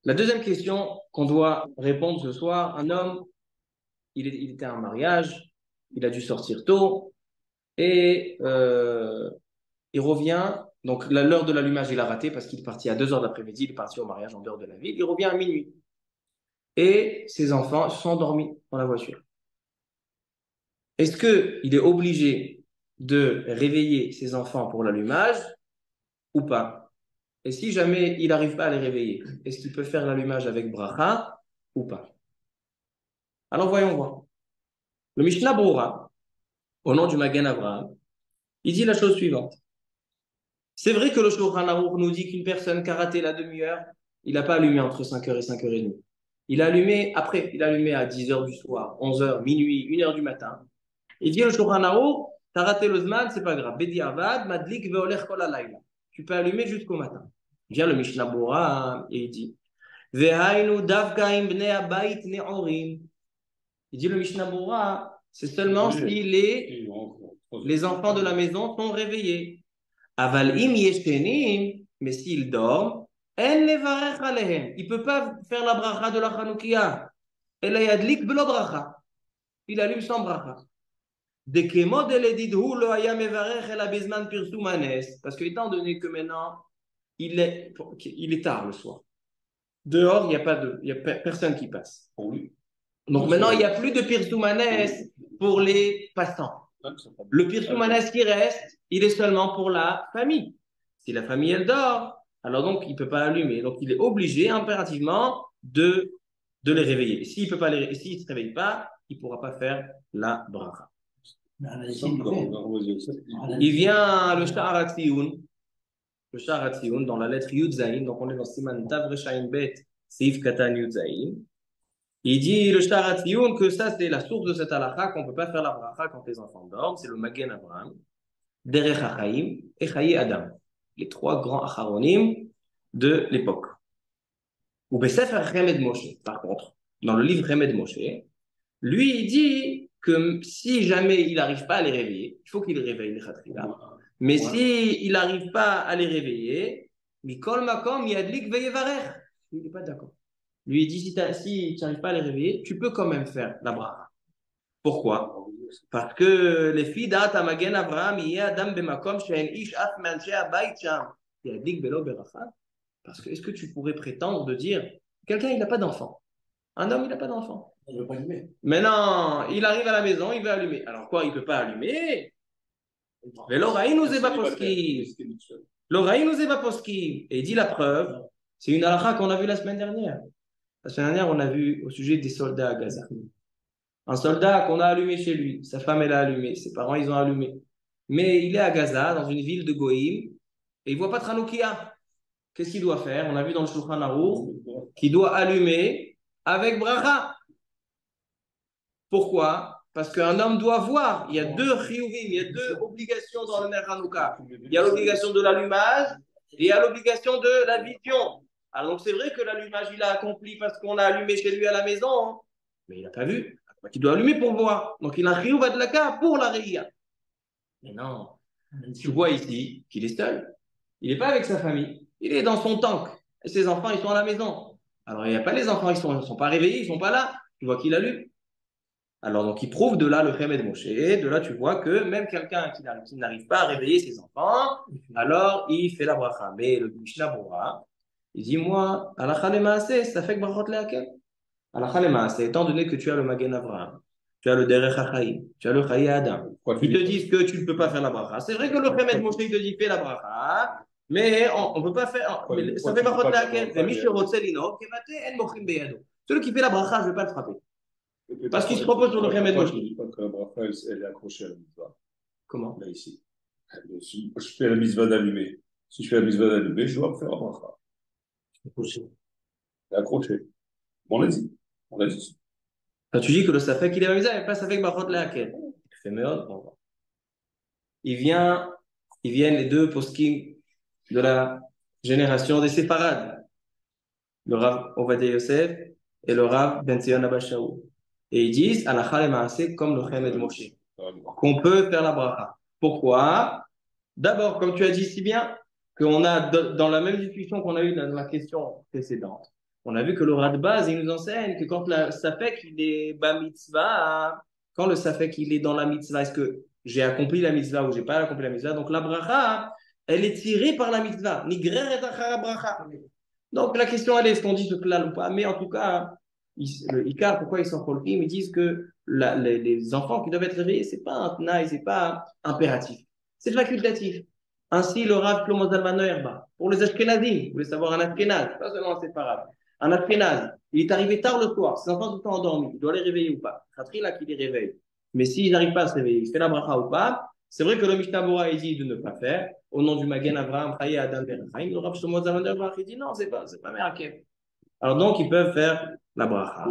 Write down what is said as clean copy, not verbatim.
La deuxième question qu'on doit répondre ce soir, un homme, il était à un mariage, il a dû sortir tôt et il revient. Donc l'heure de l'allumage, il a raté parce qu'il est parti à 2 heures de l'après-midi, il est parti au mariage en dehors de la ville. Il revient à minuit et ses enfants sont endormis dans la voiture. Est-ce qu'il est obligé de réveiller ses enfants pour l'allumage ou pas? Et si jamais il n'arrive pas à les réveiller, est-ce qu'il peut faire l'allumage avec bracha ou pas? Alors voyons voir. Le Mishnah Brura, au nom du Magen Avraham, il dit la chose suivante. C'est vrai que le Shulchan Aruch nous dit qu'une personne qui a raté la demi-heure, il n'a pas allumé entre 5 heures et 5h30. Il a allumé après, il a allumé à 10 heures du soir, 11 heures, minuit, 1 heure du matin. Il dit le Shulchan Aruch, t'as raté le Zman, c'est pas grave. Bedi Avad, Madlik ve'olech kol halayla. Tu peux allumer jusqu'au matin. Vient le Mishnah Brura et il dit Ve'hainu davka im bnei habayit ne'orim. Il dit le Mishnah Brura, c'est seulement si les enfants de la maison sont réveillés. Aval im yeshenim, mais s'ils dorment, en levarech alehem. Il ne peut pas faire la bracha de la Chanoukia. Ela yadlik belo bracha. Il allume sans bracha. Dekemo deledidhu lo haya mevarech ela bizman pirsum hanes. Parce que étant donné que maintenant, il est tard le soir. Dehors, il y a personne qui passe. Donc maintenant, il n'y a plus de pirsum hanes pour les passants. Le pirsum hanes qui reste, il est seulement pour la famille. Si la famille, elle dort, alors donc, il ne peut pas allumer. Donc, il est obligé impérativement de les réveiller. S'il ne se réveille pas, il ne pourra pas faire la bracha. Il vient le Sha'ar HaTziyun, dans la lettre Yud Zayin, donc on est dans Siman Tav Reshaim Bet, Seif Katan Yud Zayin. Il dit le Sha'ar HaTziyun que ça, c'est la source de cette halakha, qu'on ne peut pas faire la bracha quand les enfants dorment, c'est le Magen Avraham, Derech HaChaim et Chaye Adam, les 3 grands acharonim de l'époque. Ou Besefer Chemed Moshe, par contre, dans le livre Chemed Moshe, lui, il dit que si jamais il n'arrive pas à les réveiller, il faut qu'il réveille les khatrila. Mais si il n'arrive pas à les réveiller, Mikol Makom Yadlik Veyevarech. Il n'est pas d'accord. Lui, il dit si tu n'arrives pas à les réveiller, tu peux quand même faire la bracha. Pourquoi? Parce que les filles d'At Magen Avraham, il y a Adam Bemakom Shein Ish Af Manche Abayt Sham Yadlik Belo Beracha. Parce que est-ce que tu pourrais prétendre de dire quelqu'un il n'a pas d'enfant, un homme il n'a pas d'enfant. Il veut pas allumer. Mais non, il arrive à la maison, il veut allumer. Alors quoi, il ne peut pas allumer? Mais l'oreille nous est pas posquive. L'oreille nous est pas posquive. Et il dit la preuve, c'est une halakha qu'on a vue la semaine dernière. La semaine dernière, on a vu au sujet des soldats à Gaza. Un soldat qu'on a allumé chez lui, sa femme elle a allumé, ses parents ils ont allumé. Mais il est à Gaza, dans une ville de Goïm, et il ne voit pas de Hanoukia. Qu'est-ce qu'il doit faire? On a vu dans le Shulchan Aruch qu'il doit allumer avec bracha. Pourquoi? Parce qu'un homme doit voir. Il y a 2 chiyuvim, il y a 2 obligations dans le Ner Hanouka. Il y a l'obligation de l'allumage et il y a l'obligation de la vision. Alors donc c'est vrai que l'allumage il a accompli parce qu'on a allumé chez lui à la maison, hein, mais il n'a pas vu. Donc il doit allumer pour voir. Donc il a un chiyuv adlaka pour la réia. Mais non, tu vois ici qu'il est seul. Il n'est pas avec sa famille. Il est dans son tank. Et ses enfants ils sont à la maison. Alors il n'y a pas les enfants, ils ne sont pas réveillés, ils ne sont pas là. Tu vois qu'il allume. Alors, donc, il prouve de là le Chemed Moshe. De là, tu vois que même quelqu'un qui n'arrive pas à réveiller ses enfants, alors il fait la bracha. Mais le Mishnah Brura, il dit, moi, halakha le maaseh, ça fait que brachot leakel. Halakha le maaseh, étant donné que tu as le Magen Avraham, tu as le Derech HaChaim, tu as le Chaye Adam, ils te disent que tu ne peux pas faire la bracha. C'est vrai que le Chemed Moshe, il te dit, fais la bracha, mais on ne peut pas faire, ça fait brachot leakel. Celui qui fait la bracha, je ne vais pas le frapper. Parce qu'il se repose sur le Chemed Moshe. Je ne dis pas que la bracha, elle est accrochée à la mitzvah. Comment? Là, ici. Si je fais la mitzvah d'allumer, si je fais la mitzvah d'allumer, je dois faire la bracha. Elle est accrochée. Bon, on l'a dit. On l'a dit. Quand tu dis que le safek, il est misé, mais pas safek brachot leakel. Tu fais meod, on va. Ils viennent les 2 poskim de la génération des séparades. Le Rav Ovadia Yosef et le Rav Ben Zion Abba Shaul. Et ils disent, halakha le maaseh comme le Chemed Moshe. Qu'on peut faire la bracha. Pourquoi? D'abord, comme tu as dit si bien, qu'on a dans la même discussion qu'on a eue dans la question précédente, On a vu que le rat de base, il nous enseigne que quand le safek, il est bas mitzvah, quand le safek, il est dans la mitzvah, est-ce que j'ai accompli la mitzvah ou j'ai pas accompli la mitzvah? Donc la bracha, elle est tirée par la mitzvah. Nigrer et achara bracha. Donc la question, elle est, est-ce qu'on dit ce klal ou pas? Mais en tout cas, le Icar, pourquoi ils sont cholkim? Ils disent que les enfants qui doivent être réveillés, c'est pas un tnaï, c'est pas impératif. C'est facultatif. Ainsi, le Rav Shlomo Zalman Auerbach, pour les Ashkenazim, vous voulez savoir un Ashkenaz, pas seulement un séfarade, un Ashkenaz, il est arrivé tard le soir, ses enfants sont tout le temps endormis, il doit les réveiller ou pas? Khatri là qui les réveille. Mais s'ils n'arrivent pas à se réveiller, il fait la bracha ou pas? C'est vrai que le Mishnah Bora dit de ne pas faire, au nom du Magen Avraham, Chaye Adam Berachim, le Rav Shlomo Zalman Auerbach, il dit non, c'est pas Merakev. Alors donc, ils peuvent faire la bracha.